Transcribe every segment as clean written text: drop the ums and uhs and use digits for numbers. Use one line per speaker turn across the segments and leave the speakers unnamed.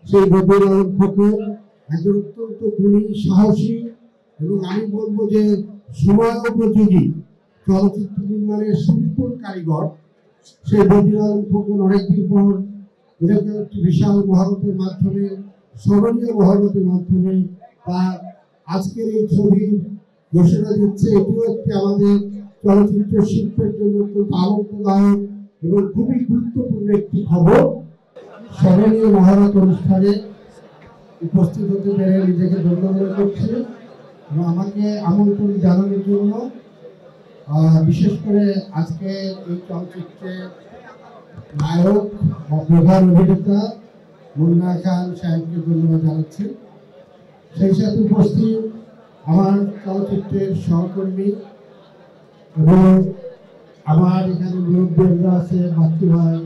সেই বদিউল আলম খোকন একজন অত্যন্ত গুণী, সাহসী এবং আমি বলবো যে সময়োপযোগী চলচ্চিত্র নির্মাণের সুনিপুণ কারিগর। সেই বদিউল আলম খোকন অনেকদিন পর এরকম একটি বিশাল মহরতের মাধ্যমে, স্মরণীয় মহরতের মাধ্যমে তার আজকের এই ছবির ঘোষণা দিচ্ছে। এটিও একটি আমাদের চলচ্চিত্র শিল্পের জন্য অত্যন্ত আনন্দদায়ক এবং খুবই গুরুত্বপূর্ণ একটি খবর। স্মরণীয় মহরত অনুষ্ঠানে উপস্থিত হতে পেরে নিজেকে ধন্য মনে করছি এবং আমাকে আমন্ত্রণ জানানোর জন্য বিশেষ করে আজকে এই চলচ্চিত্রে নায়ক বা প্রধান অভিনেতা মুন্না খান সাহেবকে ধন্যবাদ জানাচ্ছি। সেই সাথে উপস্থিত আমার চলচ্চিত্রের সহকর্মী এবং আমার এখানে মুরব্বীরা আছে, বাচ্চু ভাই,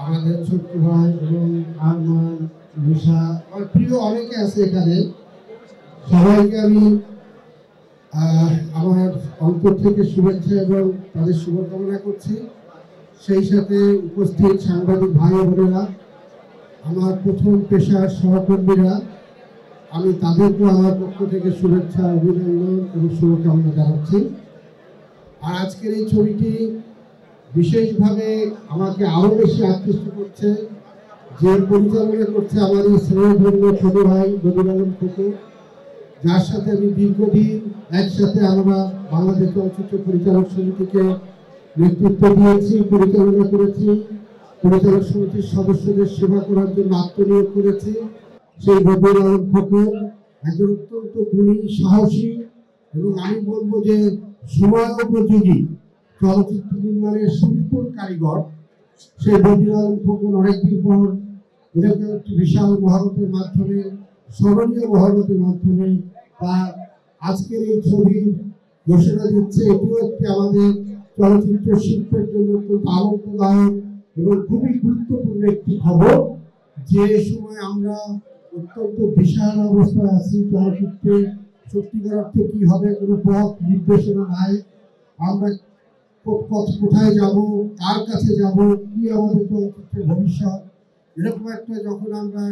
আমাদের ছোট্ট ভাই এবং আরমান, নিশা, আমার প্রিয় অনেকে আছে এখানে। সবাইকে আমি আমার অন্তর থেকে শুভেচ্ছা এবং তাদের শুভকামনা করছি। সেই সাথে উপস্থিত সাংবাদিক ভাই বোনেরা, আমার প্রথম পেশার সহকর্মীরা, আমি তাদেরকেও আমার পক্ষ থেকে শুভেচ্ছা, অভিনন্দন এবং শুভকামনা জানাচ্ছি। আর আজকের এই ছবিটি বিশেষভাবে আমাকে আরো বেশি আকৃষ্ট করছে, যে পরিচালনা করছে আমার এই স্নেহধন্য ছোট ভাই বদিউল আলম খোকন, যার সাথে আমি দীর্ঘদিন একসাথে আমরা বাংলাদেশ চলচ্চিত্র পরিচালক সমিতিকে নেতৃত্ব দিয়েছি, পরিচালনা করেছি, পরিচালক সমিতির সদস্যদের সেবা করার জন্য আত্মনিয়োগ করেছি। সেই বদিউল আলম খোকন একজন অত্যন্ত গুণী, সাহসী এবং আমি বলবো যে সময়োপযোগী চলচ্চিত্র নির্মাণের সুনিপুণ কারিগর। সেই বদিউল আলম খোকন অনেকদিন পর এরকম একটি বিশাল মহরতের মাধ্যমে, স্মরণীয় মহরতের মাধ্যমে তার আজকের এই ছবির ঘোষণা দিচ্ছে। এটিও একটি আমাদের চলচ্চিত্র শিল্পের জন্য অত্যন্ত আনন্দদায়ক এবং খুবই গুরুত্বপূর্ণ একটি খবর। যে সময় আমরা অত্যন্ত বিশাল অবস্থায় আছি, চলচ্চিত্রে সত্যিকার অর্থে কি হবে কোনো পথ নির্দেশনা নাই, আমরা কোথায় যাব, কার কাছে যাব, কি আমাদের চলচ্চিত্রের ভবিষ্যৎ, এরকম একটা যখন আমরা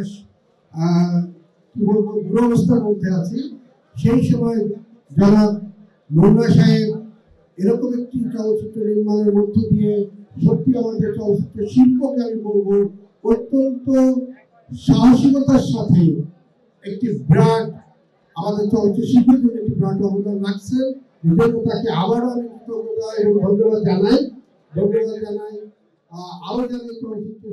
কি বলবো দুরবস্থার মধ্যে আছি, সেই সময় যারা মুন্না সাহেব এরকম একটি চলচ্চিত্র নির্মাণের মধ্য দিয়ে সত্যি আমাদের চলচ্চিত্র শিল্পকে আমি বলবো অত্যন্ত সাহসিকতার সাথে একটি ব্র্যান্ড, আমাদের চলচ্চিত্র শিল্পের জন্য একটি ব্র্যান্ড অবদান রাখছে। এজন্য তাকে আবারও আমি কৃতজ্ঞতা এবং ধন্যবাদ জানাই। আরো জানাই চলচ্চিত্র